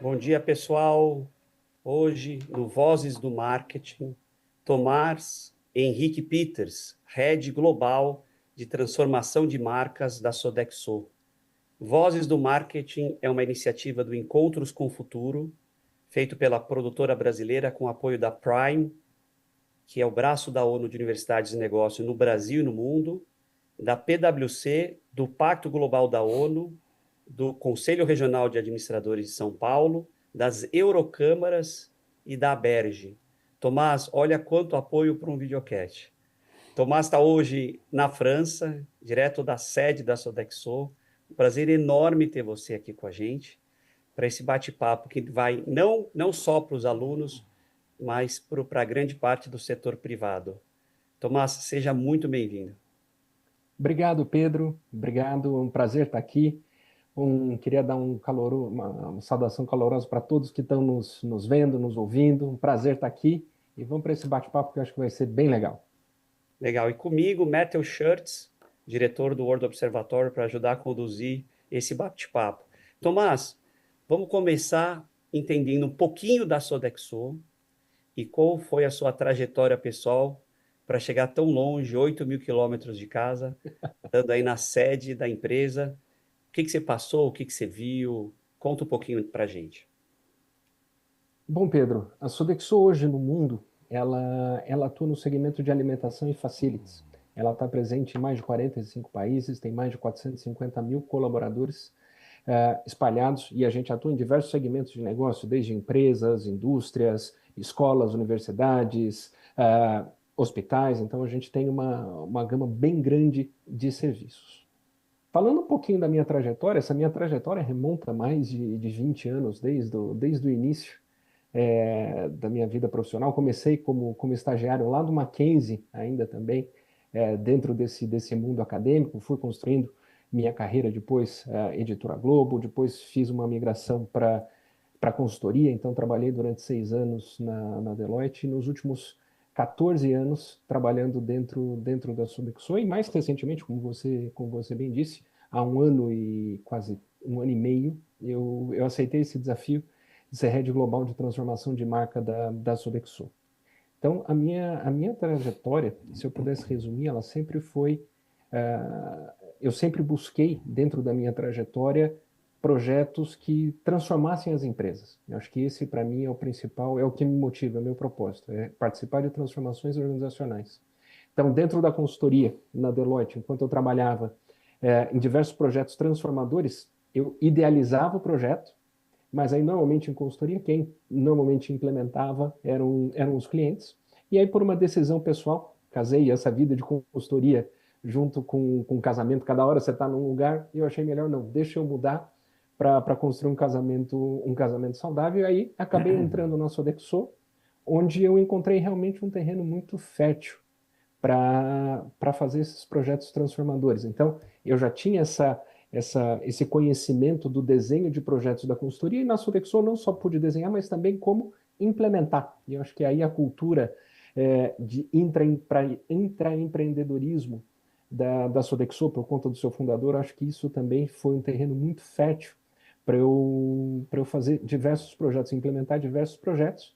Bom dia, pessoal. Hoje, no Vozes do Marketing, Tomás Henrique Peters, Head Global de Transformação de Marcas da Sodexo. Vozes do Marketing é uma iniciativa do Encontros com o Futuro, feito pela produtora brasileira com apoio da Prime, que é o braço da ONU de Universidades e Negócios no Brasil e no mundo, da PwC, do Pacto Global da ONU, do Conselho Regional de Administradores de São Paulo, das Eurocâmaras e da Aberge. Tomás, olha quanto apoio para um videocast. Tomás está hoje na França, direto da sede da Sodexo. Um prazer enorme ter você aqui com a gente para esse bate-papo que vai não só para os alunos, mas para a grande parte do setor privado. Tomás, seja muito bem-vindo. Obrigado, Pedro. Obrigado, é um prazer estar aqui. Queria dar uma saudação calorosa para todos que estão nos vendo, nos ouvindo. Um prazer estar aqui e vamos para esse bate-papo que eu acho que vai ser bem legal. Legal. E comigo, Matthew Schurtz, diretor do World Observatory, para ajudar a conduzir esse bate-papo. Tomás, vamos começar entendendo um pouquinho da Sodexo e qual foi a sua trajetória pessoal para chegar tão longe, 8.000 quilômetros de casa, estando aí na sede da empresa. O que você passou, o que você viu? Conta um pouquinho para a gente. Bom, Pedro, a Sodexo hoje no mundo, ela atua no segmento de alimentação e facilities. Ela está presente em mais de 45 países, tem mais de 450 mil colaboradores espalhados e a gente atua em diversos segmentos de negócio, desde empresas, indústrias, escolas, universidades, hospitais. Então a gente tem uma gama bem grande de serviços. Falando um pouquinho da minha trajetória, essa minha trajetória remonta a mais de 20 anos, desde o início da minha vida profissional. Comecei como estagiário lá do Mackenzie, ainda também, dentro desse mundo acadêmico, fui construindo minha carreira depois, Editora Globo, depois fiz uma migração para consultoria, então trabalhei durante 6 anos na Deloitte, e nos últimos 14 anos trabalhando dentro da Sodexo, e mais recentemente, como você bem disse, há um ano e quase um ano e meio, eu aceitei esse desafio de ser Head Global de Transformação de Marca da Sodexo. Então, a minha trajetória, se eu pudesse resumir, ela sempre foi... eu sempre busquei, dentro da minha trajetória, projetos que transformassem as empresas. Eu acho que esse, para mim, é o principal, é o que me motiva, é o meu propósito, é participar de transformações organizacionais. Então, dentro da consultoria, na Deloitte, enquanto eu trabalhava em diversos projetos transformadores, eu idealizava o projeto, mas aí normalmente em consultoria, quem normalmente implementava eram os clientes. E aí, por uma decisão pessoal, casei essa vida de consultoria junto com casamento, cada hora você está num lugar, e eu achei melhor, não, deixa eu mudar para construir um casamento saudável. E aí acabei entrando na Sodexo, onde eu encontrei realmente um terreno muito fértil para fazer esses projetos transformadores. Então, eu já tinha esse conhecimento do desenho de projetos da consultoria, e na Sodexo não só pude desenhar, mas também como implementar. E eu acho que aí a cultura de intraempreendedorismo da Sodexo, por conta do seu fundador, acho que isso também foi um terreno muito fértil para eu fazer diversos projetos, implementar diversos projetos,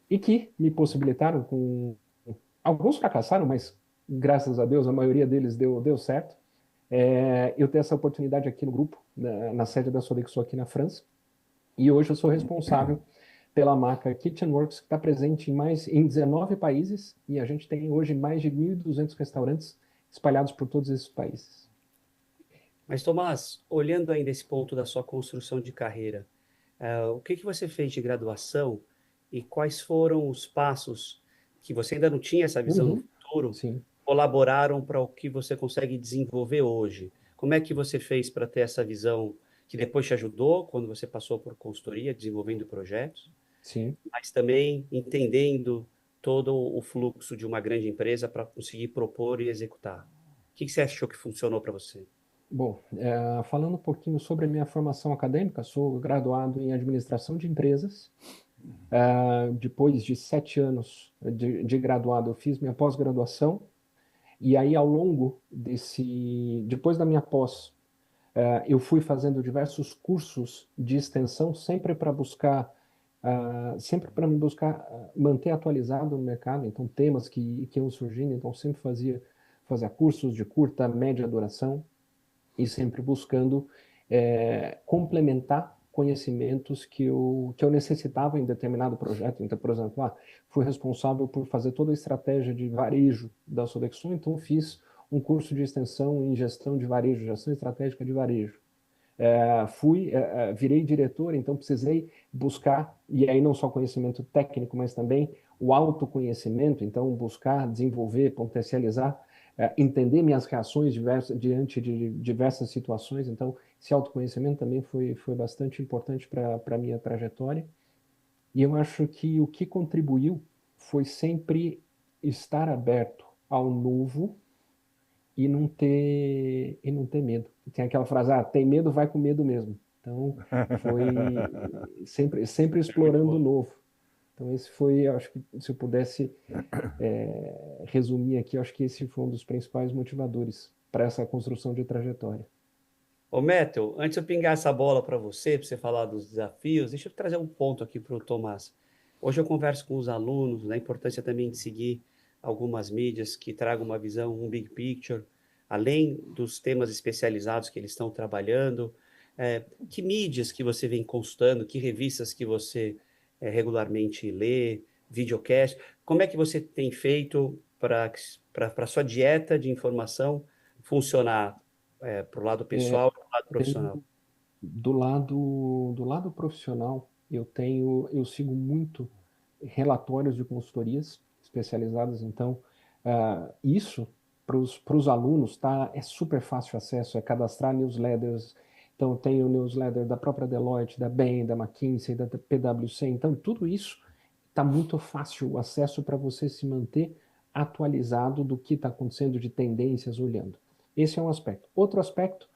e que me possibilitaram com... Alguns fracassaram, mas graças a Deus a maioria deles deu certo. Eu ter essa oportunidade aqui no grupo, na sede da Sodexo aqui na França, e hoje eu sou responsável pela marca Kitchenworks, que está presente em 19 países, e a gente tem hoje mais de 1.200 restaurantes espalhados por todos esses países. Mas, Tomás, olhando ainda esse ponto da sua construção de carreira, o que você fez de graduação e quais foram os passos que você ainda não tinha essa visão no Uhum, futuro, sim. colaboraram para o que você consegue desenvolver hoje? Como é que você fez para ter essa visão que depois te ajudou quando você passou por consultoria, desenvolvendo projetos, Sim. mas também entendendo todo o fluxo de uma grande empresa para conseguir propor e executar? O que você achou que funcionou para você? Bom, falando um pouquinho sobre a minha formação acadêmica, sou graduado em administração de empresas. Depois de 7 anos de graduado, eu fiz minha pós-graduação. E aí, ao longo depois da minha pós, Eu fui fazendo diversos cursos de extensão sempre para me buscar manter atualizado no mercado, então temas que iam surgindo, então sempre fazia cursos de curta, média duração e sempre buscando complementar conhecimentos que eu necessitava em determinado projeto. Então, por exemplo, fui responsável por fazer toda a estratégia de varejo da Sodexo, então fiz um curso de extensão em gestão de varejo, gestão estratégica de varejo. Virei diretor, então precisei buscar, e aí não só conhecimento técnico, mas também o autoconhecimento, então buscar desenvolver, potencializar, entender minhas reações diante de diversas situações, então esse autoconhecimento também foi bastante importante para a minha trajetória, e eu acho que o que contribuiu foi sempre estar aberto ao novo, e não ter medo. Tem aquela frase, tem medo, vai com medo mesmo. Então, foi sempre É muito explorando o bom. novo. Então, esse foi, eu acho que se eu pudesse resumir aqui, eu acho que esse foi um dos principais motivadores para essa construção de trajetória. Ô, Metal, antes de eu pingar essa bola para você falar dos desafios, deixa eu trazer um ponto aqui para o Tomás. Hoje eu converso com os alunos da importância também de seguir algumas mídias que tragam uma visão, um big picture, além dos temas especializados que eles estão trabalhando. Que mídias que você vem consultando, que revistas que você regularmente lê, videocast? Como é que você tem feito para a sua dieta de informação funcionar para o lado É, pessoal e para o lado tem, profissional? do lado profissional, eu sigo muito relatórios de consultorias especializadas, então isso para os alunos é super fácil acesso, é cadastrar newsletters, então tem o newsletter da própria Deloitte, da Bain, da McKinsey, da PwC, então tudo isso está muito fácil o acesso para você se manter atualizado do que está acontecendo de tendências olhando. Esse é um aspecto. Outro aspecto,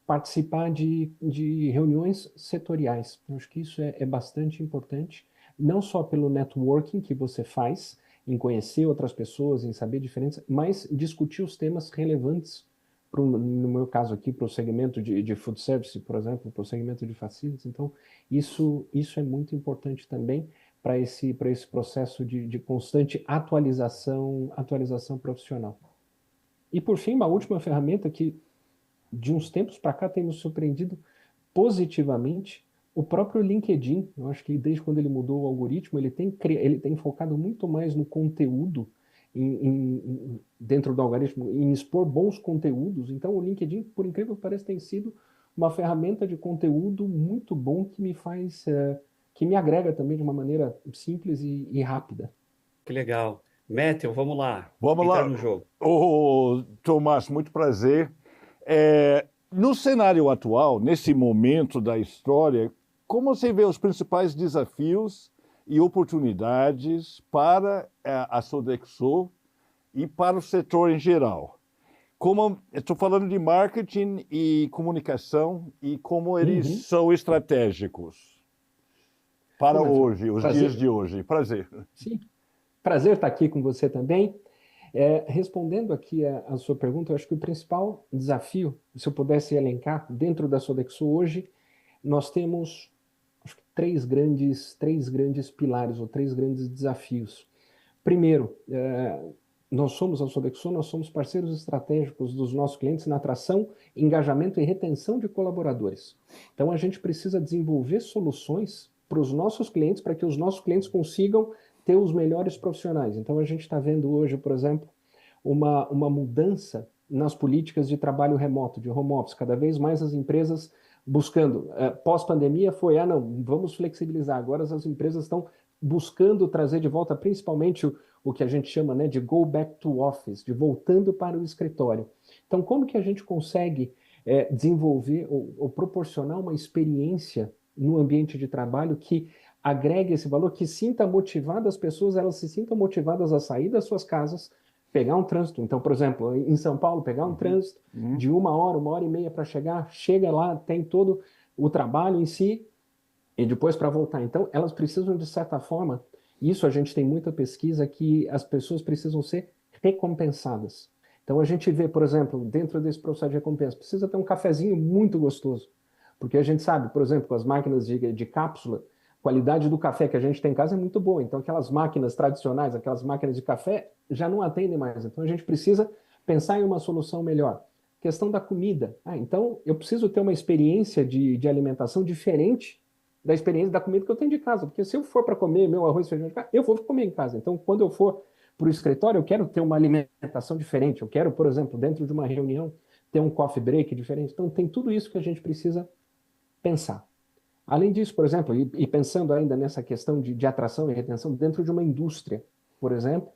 participar de reuniões setoriais. Eu acho que isso é bastante importante, não só pelo networking que você faz, em conhecer outras pessoas, em saber diferentes, mas discutir os temas relevantes, no meu caso aqui, para o segmento de food service, por exemplo, para o segmento de facilities. Então, isso é muito importante também para esse processo de constante atualização profissional. E, por fim, uma última ferramenta que, de uns tempos para cá, tem nos surpreendido positivamente, o próprio LinkedIn. Eu acho que desde quando ele mudou o algoritmo, ele tem focado muito mais no conteúdo, dentro do algoritmo, em expor bons conteúdos. Então, o LinkedIn, por incrível que pareça, tem sido uma ferramenta de conteúdo muito bom que me agrega também de uma maneira simples e rápida. Que legal. Metal, vamos lá. Vamos Entrar lá. no jogo. Ô, Tomás, muito prazer. No cenário atual, nesse momento da história, como você vê os principais desafios e oportunidades para a Sodexo e para o setor em geral? Estou falando de marketing e comunicação e como eles são estratégicos para hoje, os dias de hoje. Prazer. Sim, prazer estar aqui com você também. Respondendo aqui a sua pergunta, eu acho que o principal desafio, se eu pudesse elencar, dentro da Sodexo hoje, nós temos acho que três grandes pilares ou três grandes desafios. Primeiro, nós somos a Sodexo, nós somos parceiros estratégicos dos nossos clientes na atração, engajamento e retenção de colaboradores. Então, a gente precisa desenvolver soluções para os nossos clientes, para que os nossos clientes consigam ter os melhores profissionais. Então, a gente está vendo hoje, por exemplo, uma mudança nas políticas de trabalho remoto, de home office. Cada vez mais as empresas buscando. Pós-pandemia foi, não, vamos flexibilizar. Agora as empresas estão buscando trazer de volta, principalmente o que a gente chama, né, de go back to office, de voltando para o escritório. Então, como que a gente consegue desenvolver ou proporcionar uma experiência no ambiente de trabalho que agregue esse valor, que sinta motivada as pessoas, elas se sintam motivadas a sair das suas casas, pegar um trânsito. Então, por exemplo, em São Paulo, pegar um trânsito de 1 hora, 1 hora e meia para chegar, chega lá, tem todo o trabalho em si, e depois para voltar. Então, elas precisam, de certa forma, isso a gente tem muita pesquisa, que as pessoas precisam ser recompensadas. Então a gente vê, por exemplo, dentro desse processo de recompensa, precisa ter um cafezinho muito gostoso, porque a gente sabe, por exemplo, com as máquinas de cápsula, a qualidade do café que a gente tem em casa é muito boa, então aquelas máquinas tradicionais, aquelas máquinas de café, já não atendem mais, então a gente precisa pensar em uma solução melhor. Questão da comida, então eu preciso ter uma experiência de alimentação diferente da experiência da comida que eu tenho de casa, porque se eu for para comer meu arroz e feijão de casa, eu vou comer em casa, então quando eu for para o escritório, eu quero ter uma alimentação diferente. Eu quero, por exemplo, dentro de uma reunião, ter um coffee break diferente. Então, tem tudo isso que a gente precisa pensar. Além disso, por exemplo, e pensando ainda nessa questão de atração e retenção, dentro de uma indústria, por exemplo,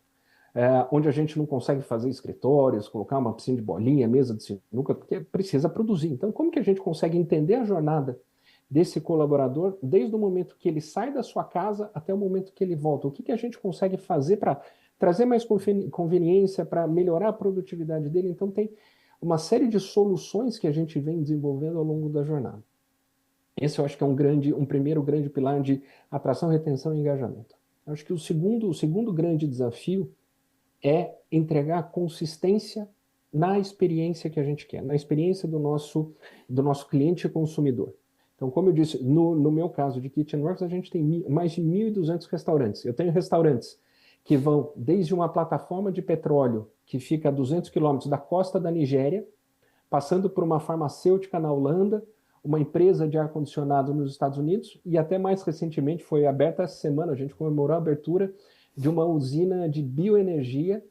onde a gente não consegue fazer escritórios, colocar uma piscina de bolinha, mesa de sinuca, porque precisa produzir. Então, como que a gente consegue entender a jornada desse colaborador desde o momento que ele sai da sua casa até o momento que ele volta? O que que a gente consegue fazer para trazer mais conveniência, para melhorar a produtividade dele? Então, tem uma série de soluções que a gente vem desenvolvendo ao longo da jornada. Esse eu acho que é um primeiro grande pilar de atração, retenção e engajamento. Eu acho que o segundo grande desafio é entregar consistência na experiência que a gente quer, na experiência do nosso cliente consumidor. Então, como eu disse, no meu caso de KitchenWorks, a gente tem mais de 1.200 restaurantes. Eu tenho restaurantes que vão desde uma plataforma de petróleo que fica a 200 quilômetros da costa da Nigéria, passando por uma farmacêutica na Holanda, uma empresa de ar-condicionado nos Estados Unidos, e até mais recentemente foi aberta essa semana, a gente comemorou a abertura de uma usina de bioenergia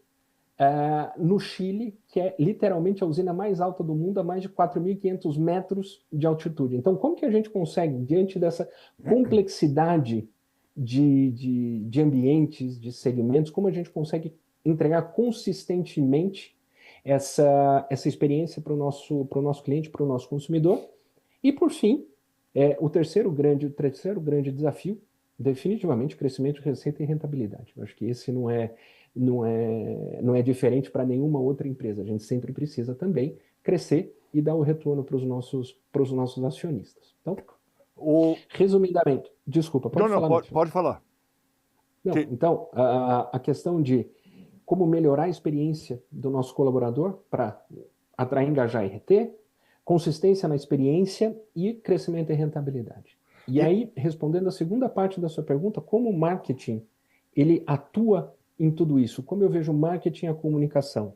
no Chile, que é literalmente a usina mais alta do mundo, a mais de 4.500 metros de altitude. Então, como que a gente consegue, diante dessa complexidade de ambientes, de segmentos, como a gente consegue entregar consistentemente essa experiência para o nosso cliente, para o nosso consumidor? E, por fim, o terceiro grande desafio, definitivamente, crescimento de receita e rentabilidade. Eu acho que esse não é diferente para nenhuma outra empresa. A gente sempre precisa também crescer e dar o retorno para os nossos acionistas. Então, resumidamente, desculpa, pode falar. Pode falar. Não, então, a questão de como melhorar a experiência do nosso colaborador para atrair, engajar e reter, consistência na experiência e crescimento e rentabilidade. E aí, respondendo a segunda parte da sua pergunta, como o marketing ele atua em tudo isso? Como eu vejo o marketing e a comunicação?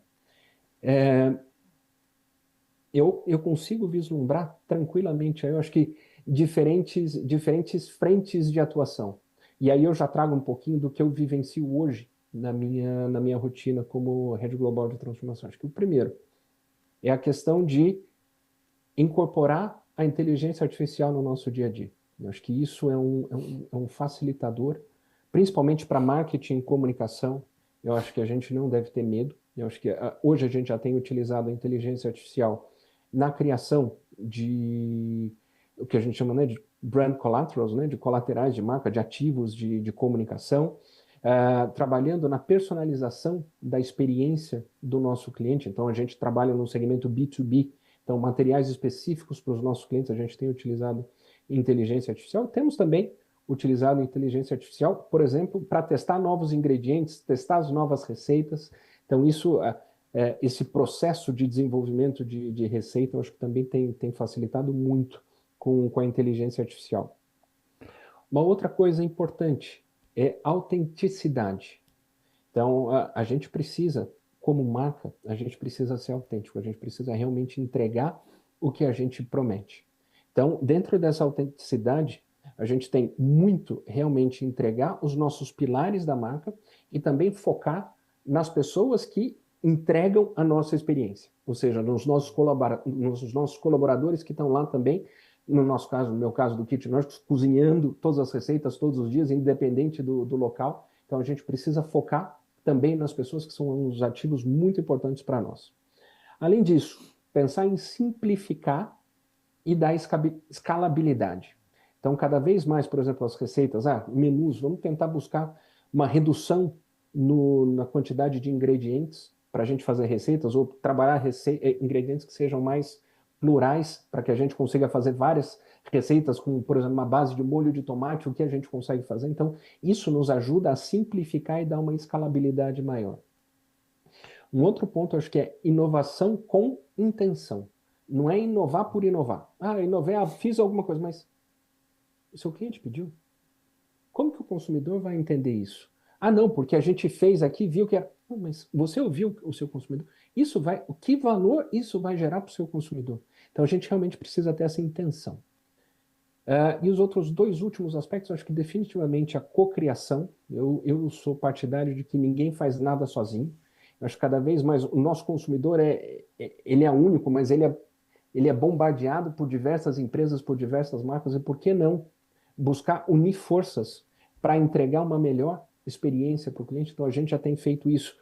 Eu consigo vislumbrar tranquilamente, eu acho que diferentes frentes de atuação. E aí eu já trago um pouquinho do que eu vivencio hoje na minha rotina como Head Global de Transformação. Acho que o primeiro é a questão de incorporar a inteligência artificial no nosso dia a dia. Eu acho que isso é um facilitador, principalmente para marketing e comunicação. Eu acho que a gente não deve ter medo. Eu acho que hoje a gente já tem utilizado a inteligência artificial na criação de o que a gente chama, né, de brand collaterals, né, de colaterais de marca, de ativos de comunicação, trabalhando na personalização da experiência do nosso cliente. Então, a gente trabalha no segmento B2B, então, materiais específicos para os nossos clientes, a gente tem utilizado inteligência artificial. Temos também utilizado inteligência artificial, por exemplo, para testar novos ingredientes, testar as novas receitas. Então, esse processo de desenvolvimento de receita, eu acho que também tem facilitado muito com a inteligência artificial. Uma outra coisa importante é autenticidade. Então, a gente precisa, como marca, a gente precisa ser autêntico, a gente precisa realmente entregar o que a gente promete. Então, dentro dessa autenticidade, a gente tem muito realmente entregar os nossos pilares da marca e também focar nas pessoas que entregam a nossa experiência, ou seja, nos nossos colaboradores que estão lá também, no meu caso do KitchenWorks, cozinhando todas as receitas todos os dias, independente do local. Então, a gente precisa focar também nas pessoas que são uns ativos muito importantes para nós. Além disso, pensar em simplificar e dar escalabilidade. Então, cada vez mais, por exemplo, as receitas, menus, vamos tentar buscar uma redução na quantidade de ingredientes para a gente fazer receitas, ou trabalhar ingredientes que sejam mais plurais, para que a gente consiga fazer várias receitas com, por exemplo, uma base de molho de tomate, o que a gente consegue fazer. Então, isso nos ajuda a simplificar e dar uma escalabilidade maior. Um outro ponto, acho que é inovação com intenção. Não é inovar por inovar. Ah, inovei, fiz alguma coisa, mas o seu cliente pediu? Como que o consumidor vai entender isso? Ah, não, porque a gente fez aqui, viu que era... Não, mas você ouviu o seu consumidor? Que valor isso vai gerar para o seu consumidor? Então a gente realmente precisa ter essa intenção. E os outros dois últimos aspectos, acho que definitivamente a cocriação. Eu sou partidário de que ninguém faz nada sozinho. Eu acho que cada vez mais o nosso consumidor ele é único, mas ele é bombardeado por diversas empresas, por diversas marcas, e por que não buscar unir forças para entregar uma melhor experiência para o cliente? Então a gente já tem feito isso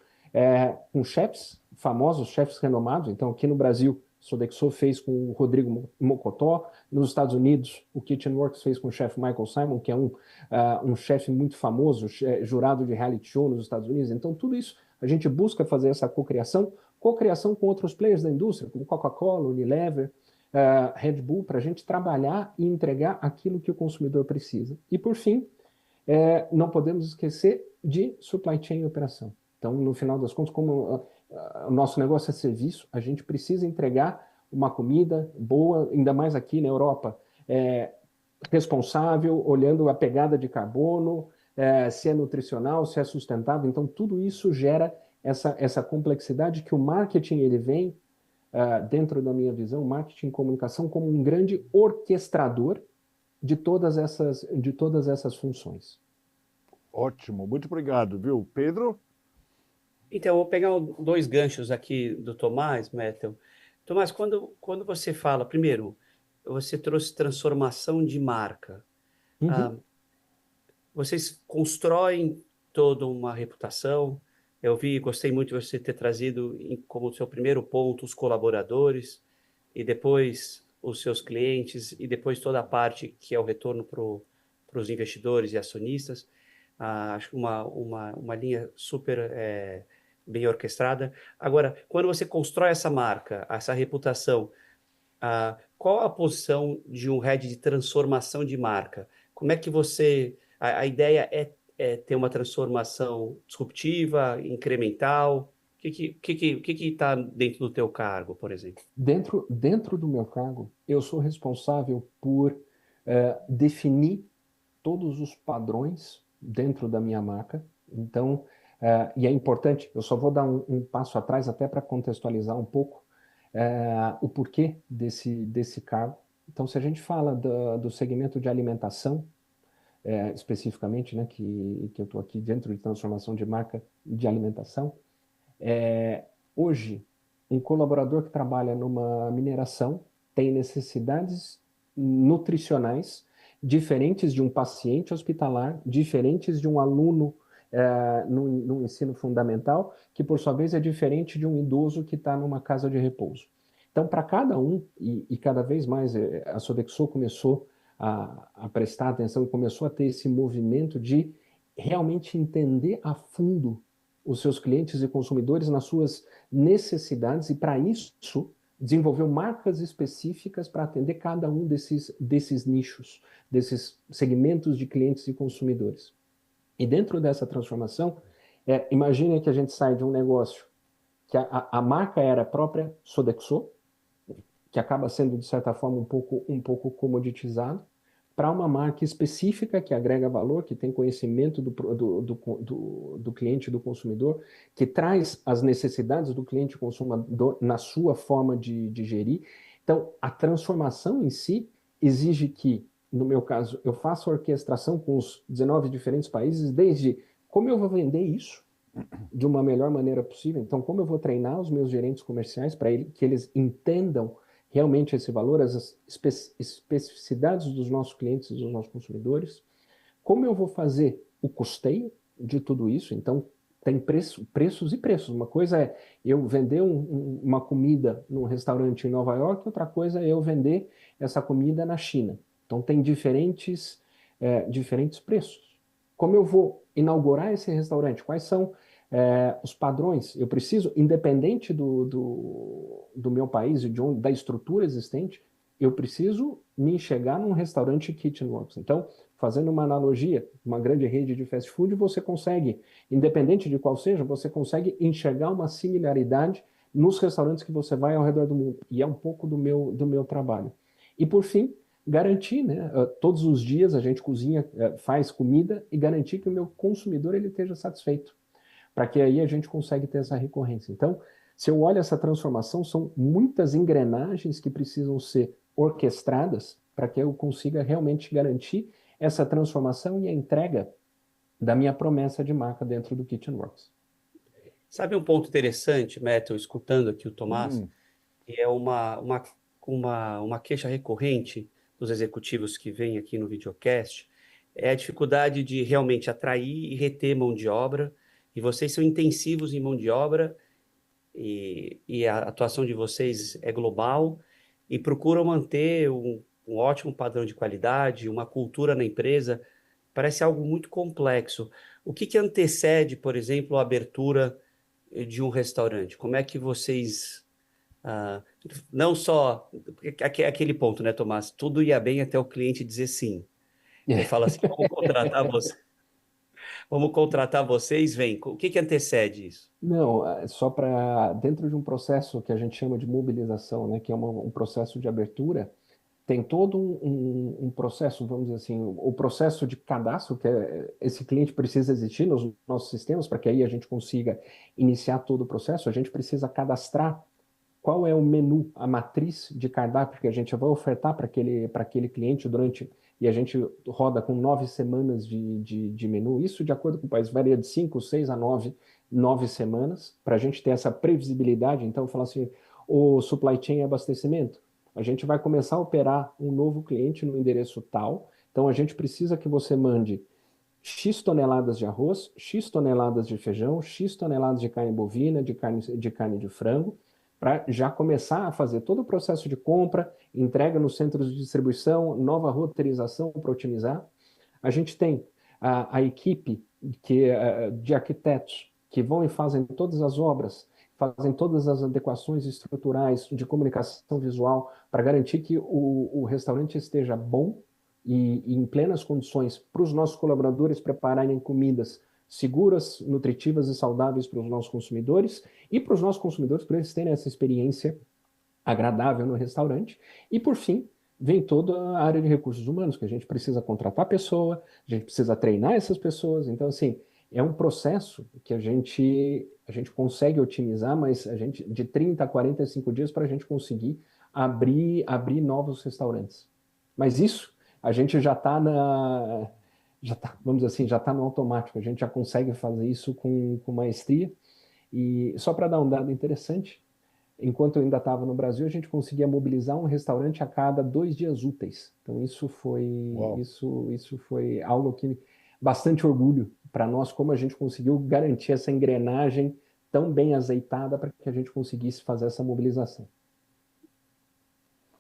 com chefs famosos, chefs renomados. Então aqui no Brasil, Sodexo fez com o Rodrigo Mocotó. Nos Estados Unidos, o Kitchenworks fez com o chefe Michael Simon, que é um chefe muito famoso, jurado de reality show nos Estados Unidos. Então tudo isso a gente busca fazer essa cocriação com outros players da indústria, como Coca-Cola, Unilever, Red Bull, para a gente trabalhar e entregar aquilo que o consumidor precisa. E por fim, não podemos esquecer de supply chain e operação. Então, no final das contas, como o nosso negócio é serviço, a gente precisa entregar uma comida boa, ainda mais aqui na Europa, responsável, olhando a pegada de carbono, se é nutricional, se é sustentável. Então, tudo isso gera essa complexidade que o marketing ele vem, dentro da minha visão, marketing e comunicação como um grande orquestrador de todas essas funções. Ótimo, muito obrigado, viu? Pedro? Então, eu vou pegar dois ganchos aqui do Tomás, Metel. Tomás, quando você fala, primeiro, você trouxe transformação de marca. Uhum. Vocês constroem toda uma reputação. Eu gostei muito de você ter trazido como seu primeiro ponto os colaboradores, e depois os seus clientes, e depois toda a parte que é o retorno para os investidores e acionistas. Acho uma linha super bem orquestrada. Agora, quando você constrói essa marca, essa reputação, qual a posição de um head de transformação de marca? Como é que você... A ideia é ter uma transformação disruptiva, incremental? O que está dentro do teu cargo, por exemplo? Dentro do meu cargo, eu sou responsável por definir todos os padrões dentro da minha marca. Então, e é importante, eu só vou dar um passo atrás até para contextualizar um pouco o porquê desse cargo. Então, se a gente fala do segmento de alimentação, especificamente, né, que eu estou aqui dentro de transformação de marca de alimentação, hoje, um colaborador que trabalha numa mineração tem necessidades nutricionais diferentes de um paciente hospitalar, diferentes de um aluno no ensino fundamental, que por sua vez é diferente de um idoso que está numa casa de repouso. Então, para cada um, e cada vez mais a Sodexo começou a prestar atenção e começou a ter esse movimento de realmente entender a fundo os seus clientes e consumidores nas suas necessidades, e para isso desenvolveu marcas específicas para atender cada um desses nichos, desses segmentos de clientes e consumidores. E dentro dessa transformação, imagine que a gente sai de um negócio que a marca era a própria Sodexo, que acaba sendo, de certa forma, um pouco comoditizado, para uma marca específica que agrega valor, que tem conhecimento do cliente, do consumidor, que traz as necessidades do cliente consumidor na sua forma de gerir. Então, a transformação em si exige que, no meu caso, eu faça a orquestração com os 19 diferentes países, desde como eu vou vender isso de uma melhor maneira possível. Então, como eu vou treinar os meus gerentes comerciais para que eles entendam realmente esse valor, as especificidades dos nossos clientes e dos nossos consumidores. Como eu vou fazer o custeio de tudo isso? Então, tem preços e preços. Uma coisa é eu vender uma comida num restaurante em Nova York, outra coisa é eu vender essa comida na China. Então, tem diferentes preços. Como eu vou inaugurar esse restaurante? Quais são os padrões? Eu preciso, independente do meu país e da estrutura existente, eu preciso me enxergar num restaurante Kitchenworks. Então, fazendo uma analogia, uma grande rede de fast food, você consegue, independente de qual seja, você consegue enxergar uma similaridade nos restaurantes que você vai ao redor do mundo. E é um pouco do meu trabalho. E por fim, garantir, né? Todos os dias a gente cozinha, faz comida e garantir que o meu consumidor ele esteja satisfeito, para que aí a gente consegue ter essa recorrência. Então, se eu olho essa transformação, são muitas engrenagens que precisam ser orquestradas para que eu consiga realmente garantir essa transformação e a entrega da minha promessa de marca dentro do KitchenWorks. Sabe um ponto interessante, Metal, escutando aqui o Tomás, Hum, e é uma queixa recorrente dos executivos que vêm aqui no videocast, é a dificuldade de realmente atrair e reter mão de obra, e vocês são intensivos em mão de obra, e a atuação de vocês é global, e procuram manter um ótimo padrão de qualidade, uma cultura na empresa, parece algo muito complexo. O que que antecede, por exemplo, a abertura de um restaurante? Como é que vocês, ah, não só, porque aquele ponto, né, Tomás? Tudo ia bem até o cliente dizer sim. Ele fala assim, vamos contratar vocês, vem. O que que antecede isso? Não, só para dentro de um processo que a gente chama de mobilização, né, que é um processo de abertura, tem todo um processo, vamos dizer assim, o processo de cadastro, que esse cliente precisa existir nos nossos sistemas, para que aí a gente consiga iniciar todo o processo, a gente precisa cadastrar qual é o menu, a matriz de cardápio que a gente vai ofertar para aquele cliente durante, e a gente roda com 9 semanas de menu, isso de acordo com o país, varia de 5, 6 a 9 semanas, para a gente ter essa previsibilidade, então falar assim, o supply chain e abastecimento, a gente vai começar a operar um novo cliente no endereço tal, então a gente precisa que você mande X toneladas de arroz, X toneladas de feijão, X toneladas de carne bovina, de carne de frango, para já começar a fazer todo o processo de compra, entrega nos centros de distribuição, nova roteirização para otimizar. A gente tem a equipe de arquitetos que vão e fazem todas as obras, fazem todas as adequações estruturais de comunicação visual para garantir que o restaurante esteja bom e em plenas condições para os nossos colaboradores prepararem comidas seguras, nutritivas e saudáveis para os nossos consumidores e para os nossos consumidores para eles terem essa experiência agradável no restaurante. E por fim, vem toda a área de recursos humanos, que a gente precisa contratar pessoa, a gente precisa treinar essas pessoas. Então, assim, é um processo que a gente consegue otimizar, mas a gente de 30 a 45 dias para a gente conseguir abrir novos restaurantes. Mas isso a gente vamos dizer assim, já está no automático, a gente já consegue fazer isso com maestria. E só para dar um dado interessante, enquanto eu ainda estava no Brasil, a gente conseguia mobilizar um restaurante a cada 2 dias úteis. Então uau. isso foi algo que bastante orgulho para nós, como a gente conseguiu garantir essa engrenagem tão bem azeitada para que a gente conseguisse fazer essa mobilização.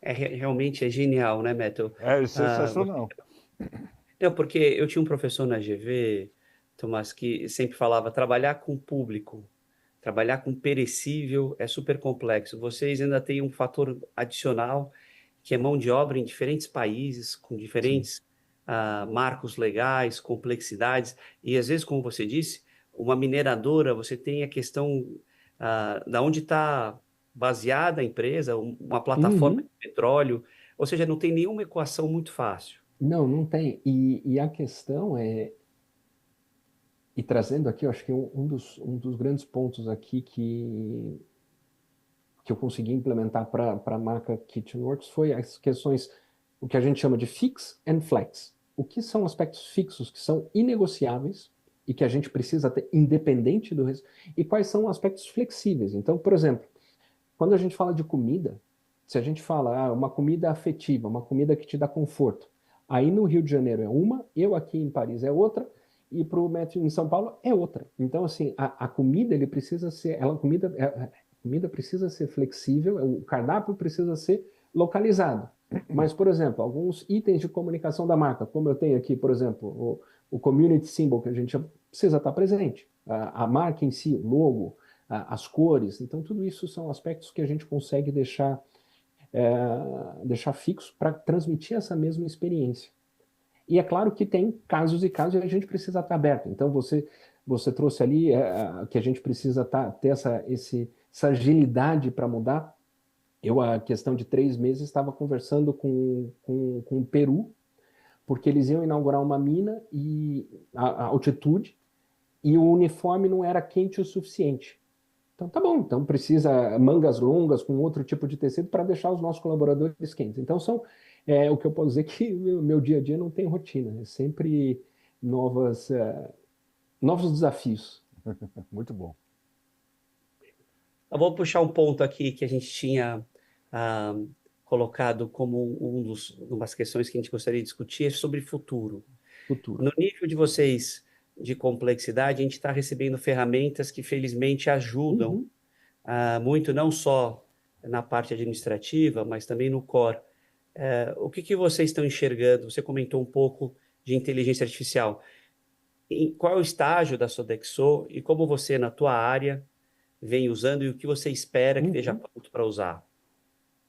Realmente é genial, né, Metal? É Ah, sensacional. não, porque eu tinha um professor na GV, Tomás, que sempre falava, trabalhar com público, trabalhar com perecível é super complexo. Vocês ainda têm um fator adicional, que é mão de obra em diferentes países, com Sim. diferentes marcos legais, complexidades, e às vezes, como você disse, uma mineradora, você tem a questão da onde está baseada a empresa, uma plataforma Uhum. de petróleo, ou seja, não tem nenhuma equação muito fácil. Não, não tem. E a questão e trazendo aqui, eu acho que um dos grandes pontos aqui que eu consegui implementar para a marca KitchenWorks foi as questões, o que a gente chama de fix and flex. O que são aspectos fixos que são inegociáveis e que a gente precisa ter independente do resto, e quais são aspectos flexíveis. Então, por exemplo, quando a gente fala de comida, se a gente fala uma comida afetiva, uma comida que te dá conforto, aí no Rio de Janeiro é uma, eu aqui em Paris é outra, e para o Matthew em São Paulo é outra. Então, assim, a comida ele precisa ser, a comida precisa ser flexível, o cardápio precisa ser localizado. Mas, por exemplo, alguns itens de comunicação da marca, como eu tenho aqui, por exemplo, o community symbol que a gente precisa estar presente, a marca em si, o logo, as cores. Então, tudo isso são aspectos que a gente consegue deixar fixo para transmitir essa mesma experiência. E é claro que tem casos e casos e a gente precisa estar aberto. Então, você trouxe ali que a gente precisa ter essa agilidade para mudar. Eu, a questão de 3 meses, estava conversando com o Peru, porque eles iam inaugurar uma mina e a altitude, e o uniforme não era quente o suficiente. Então, tá bom, então precisa mangas longas com outro tipo de tecido para deixar os nossos colaboradores quentes. Então, o que eu posso dizer que o meu dia a dia não tem rotina, é sempre novos desafios. Muito bom. Eu vou puxar um ponto aqui que a gente tinha ah, colocado como umas questões que a gente gostaria de discutir, é sobre futuro. Futuro. No nível de vocês de complexidade, a gente está recebendo ferramentas que felizmente ajudam muito, não só na parte administrativa, mas também no core. O que vocês estão enxergando? Você comentou um pouco de inteligência artificial. Qual é o estágio da Sodexo e como você, na tua área, vem usando e o que você espera que esteja pronto para usar?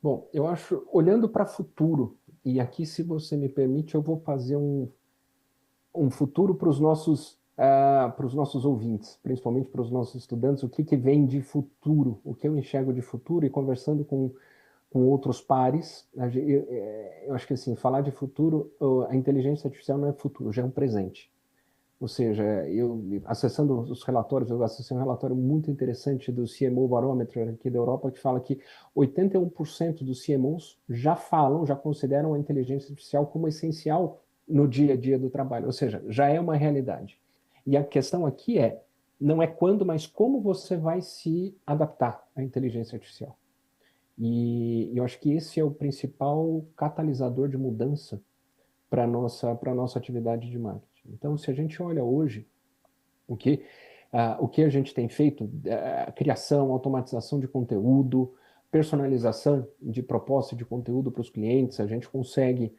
Bom, eu acho, olhando para o futuro, e aqui, se você me permite, eu vou fazer um futuro para os nossos ouvintes, principalmente para os nossos estudantes, o que vem de futuro, o que eu enxergo de futuro, e conversando com outros pares, eu acho que assim, falar de futuro, a inteligência artificial não é futuro, já é um presente. Ou seja, eu acessando os relatórios, eu acessei um relatório muito interessante do CMO Barometer aqui da Europa, que fala que 81% dos CMOs já consideram a inteligência artificial como essencial no dia a dia do trabalho, ou seja, já é uma realidade. E a questão aqui não é quando, mas como você vai se adaptar à inteligência artificial. E eu acho que esse é o principal catalisador de mudança para a nossa atividade de marketing. Então, se a gente olha hoje o que a gente tem feito, criação, automatização de conteúdo, personalização de proposta de conteúdo para os clientes, a gente consegue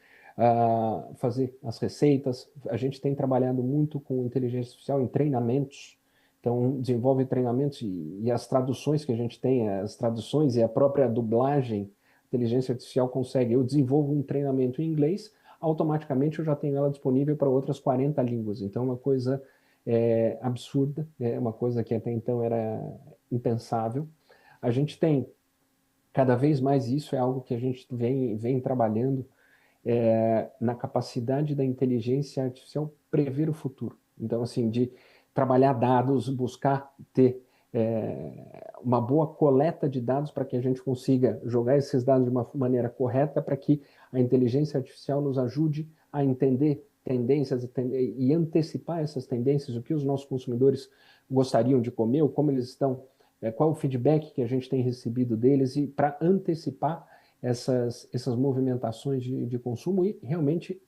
fazer as receitas, a gente tem trabalhado muito com inteligência artificial em treinamentos, então desenvolve treinamentos e as traduções que a gente tem, as traduções e a própria dublagem, a inteligência artificial consegue, eu desenvolvo um treinamento em inglês, automaticamente eu já tenho ela disponível para outras 40 línguas, então é uma coisa absurda, é uma coisa que até então era impensável. A gente tem cada vez mais isso, é algo que a gente vem trabalhando na capacidade da inteligência artificial prever o futuro. Então, assim, de trabalhar dados, buscar ter uma boa coleta de dados para que a gente consiga jogar esses dados de uma maneira correta para que a inteligência artificial nos ajude a entender tendências e antecipar essas tendências, o que os nossos consumidores gostariam de comer, ou como eles estão, qual o feedback que a gente tem recebido deles, e para antecipar essas movimentações de consumo e realmente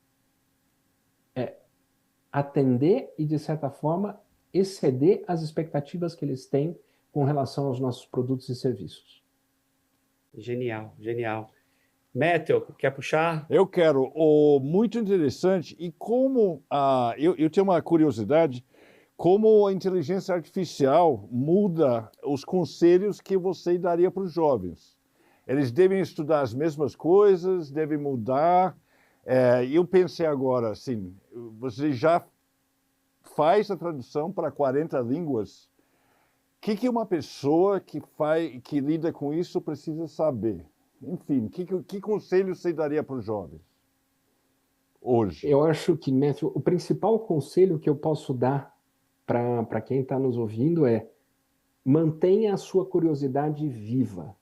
atender e, de certa forma, exceder as expectativas que eles têm com relação aos nossos produtos e serviços. Genial, genial. Matthew, quer puxar? Eu quero. Muito interessante. E como eu tenho uma curiosidade, como a inteligência artificial muda os conselhos que você daria para os jovens. Eles devem estudar as mesmas coisas, devem mudar. Eu pensei agora, assim, você já faz a tradução para 40 línguas. O que uma pessoa que lida com isso precisa saber? Enfim, que conselho você daria para os jovens hoje? Eu acho que, Matthew, o principal conselho que eu posso dar para quem está nos ouvindo é: mantenha a sua curiosidade viva.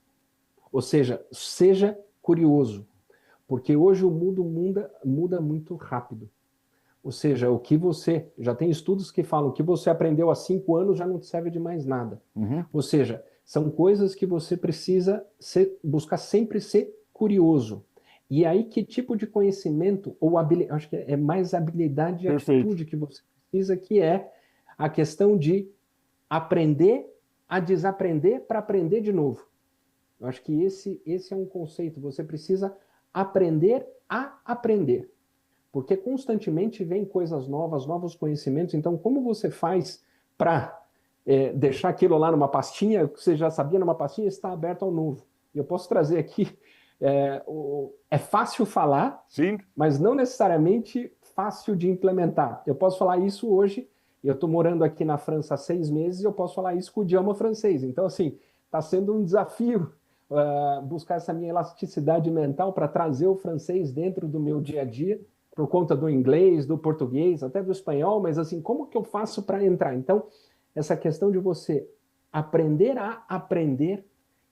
Ou seja curioso, porque hoje o mundo muda muito rápido. Ou seja, o que você... Já tem estudos que falam que você aprendeu há 5 anos já não te serve de mais nada. Ou seja, são coisas que você precisa buscar sempre ser curioso. E aí, que tipo de conhecimento, ou acho que é mais habilidade e atitude que você precisa, que é a questão de aprender a desaprender para aprender de novo. Eu acho que esse é um conceito. Você precisa aprender a aprender. Porque constantemente vem coisas novas, novos conhecimentos. Então, como você faz para deixar aquilo lá numa pastinha, que você já sabia numa pastinha, está aberto ao novo? E eu posso trazer aqui, é fácil falar, Sim. Mas não necessariamente fácil de implementar. Eu posso falar isso hoje, eu estou morando aqui na França há 6 meses e eu posso falar isso com o idioma francês. Então, assim, está sendo um desafio buscar essa minha elasticidade mental para trazer o francês dentro do meu dia a dia, por conta do inglês, do português, até do espanhol, mas assim, como que eu faço para entrar? Então, essa questão de você aprender a aprender,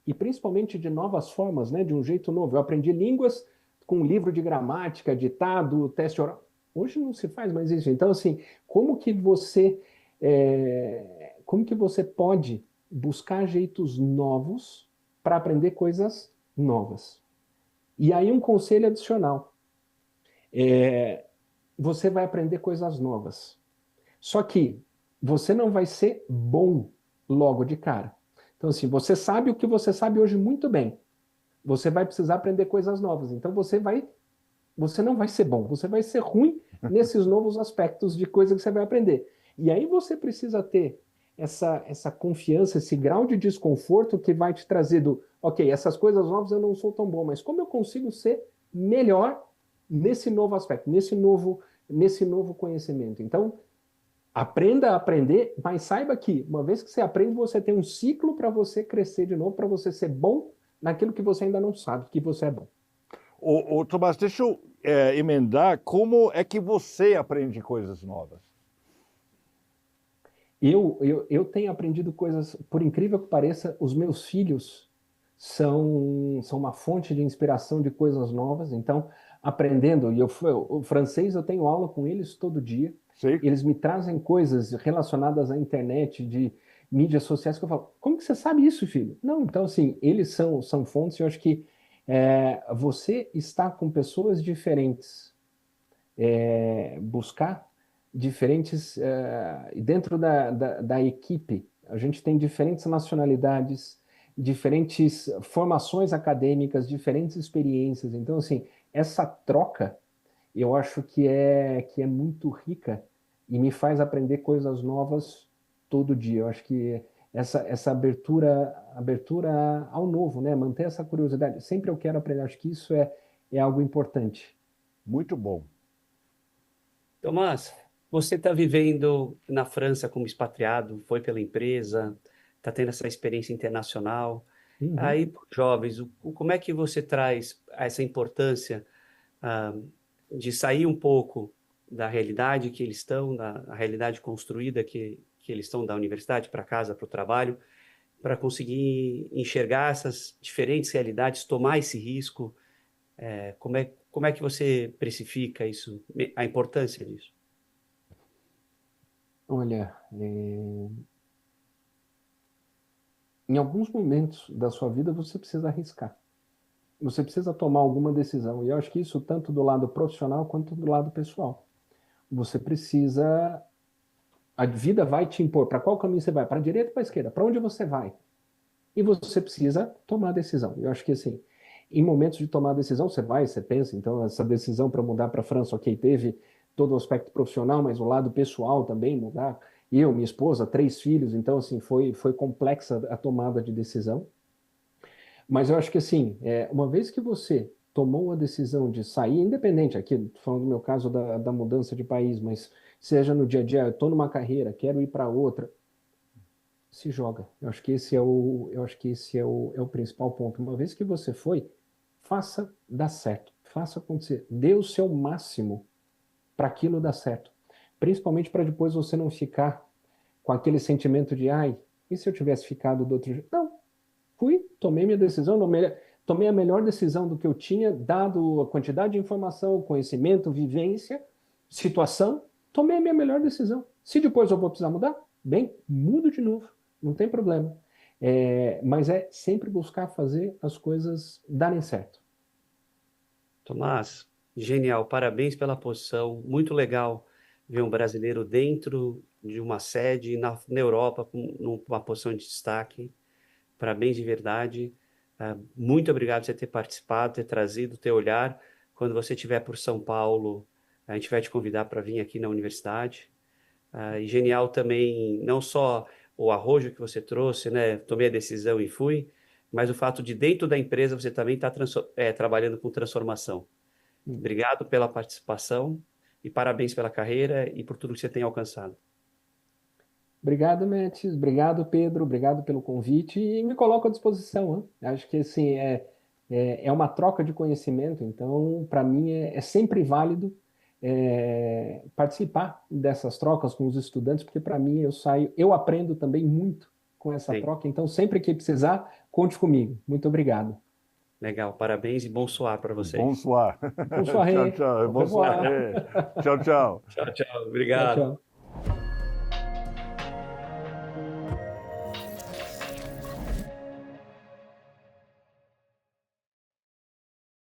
e principalmente de novas formas, né, de um jeito novo. Eu aprendi línguas com livro de gramática, ditado, teste oral. Hoje não se faz mais isso. Então, assim, como que você pode buscar jeitos novos para aprender coisas novas? E aí um conselho adicional. Você vai aprender coisas novas. Só que você não vai ser bom logo de cara. Então, assim, você sabe o que você sabe hoje muito bem. Você vai precisar aprender coisas novas. Então, você não vai ser bom, você vai ser ruim nesses novos aspectos de coisa que você vai aprender. E aí você precisa ter essa confiança, esse grau de desconforto que vai te trazer ok, essas coisas novas eu não sou tão bom, mas como eu consigo ser melhor nesse novo aspecto, nesse novo conhecimento? Então, aprenda a aprender, mas saiba que, uma vez que você aprende, você tem um ciclo para você crescer de novo, para você ser bom naquilo que você ainda não sabe que você é bom. Tomás, deixa eu emendar. Como é que você aprende coisas novas? Eu tenho aprendido coisas, por incrível que pareça, os meus filhos são uma fonte de inspiração de coisas novas. Então, aprendendo, o francês eu tenho aula com eles todo dia. Sim. Eles me trazem coisas relacionadas à internet, de mídias sociais, que eu falo, como que você sabe isso, filho? Não, então, assim, eles são fontes, e eu acho que você está com pessoas diferentes, buscar diferentes, dentro da equipe, a gente tem diferentes nacionalidades, diferentes formações acadêmicas, diferentes experiências. Então, assim, essa troca, eu acho que é muito rica e me faz aprender coisas novas todo dia. Eu acho que essa abertura ao novo, né? Manter essa curiosidade. Sempre eu quero aprender. Acho que isso é algo importante. Muito bom. Tomás, você está vivendo na França como expatriado, foi pela empresa, está tendo essa experiência internacional. Uhum. Aí, para os jovens, como é que você traz essa importância de sair um pouco da realidade que eles estão, da realidade construída que eles estão da universidade para casa, para o trabalho, para conseguir enxergar essas diferentes realidades, tomar esse risco? Como é que você precifica isso, a importância disso? Olha, em alguns momentos da sua vida você precisa arriscar. Você precisa tomar alguma decisão. E eu acho que isso tanto do lado profissional quanto do lado pessoal. Você precisa... A vida vai te impor. Para qual caminho você vai? Para a direita ou para a esquerda? Para onde você vai? E você precisa tomar a decisão. Eu acho que, assim, em momentos de tomar a decisão, você pensa, então, essa decisão para mudar para a França, ok, teve todo o aspecto profissional, mas o lado pessoal também mudar. Eu, minha esposa, 3 filhos, então, assim, foi complexa a tomada de decisão. Mas eu acho que, assim, uma vez que você tomou a decisão de sair, independente, aqui, tô falando do meu caso da mudança de país, mas seja no dia a dia, eu estou numa carreira, quero ir para outra, se joga. Eu acho que esse é o principal ponto. Uma vez que você foi, faça dar certo, faça acontecer, dê o seu máximo para aquilo dar certo. Principalmente para depois você não ficar com aquele sentimento de, ai, e se eu tivesse ficado do outro jeito? Não, tomei minha decisão, tomei a melhor decisão do que eu tinha, dado a quantidade de informação, conhecimento, vivência, situação, tomei a minha melhor decisão. Se depois eu vou precisar mudar, bem, mudo de novo, não tem problema. Mas é sempre buscar fazer as coisas darem certo. Tomás, genial, parabéns pela posição, muito legal ver um brasileiro dentro de uma sede na Europa com uma posição de destaque. Parabéns de verdade. Muito obrigado por você ter participado, ter trazido o teu olhar. Quando você estiver por São Paulo, a gente vai te convidar para vir aqui na universidade. E genial também, não só o arrojo que você trouxe, né? Tomei a decisão e fui, mas o fato de dentro da empresa você também está trabalhando com transformação. Obrigado pela participação. e parabéns pela carreira e por tudo que você tem alcançado. Obrigado, Metis. Obrigado, Pedro. Obrigado pelo convite e me coloco à disposição. Hein? Acho que assim, é uma troca de conhecimento, então, para mim, é sempre válido participar dessas trocas com os estudantes, porque para mim eu aprendo também muito com essa Sim. troca, então sempre que precisar, conte comigo. Muito obrigado. Legal, parabéns e bom soar para vocês. Bonsoir. Bonsoir. Tchau, tchau. Au revoir. Tchau, tchau. Tchau, tchau. Tchau, Obrigado. tchau.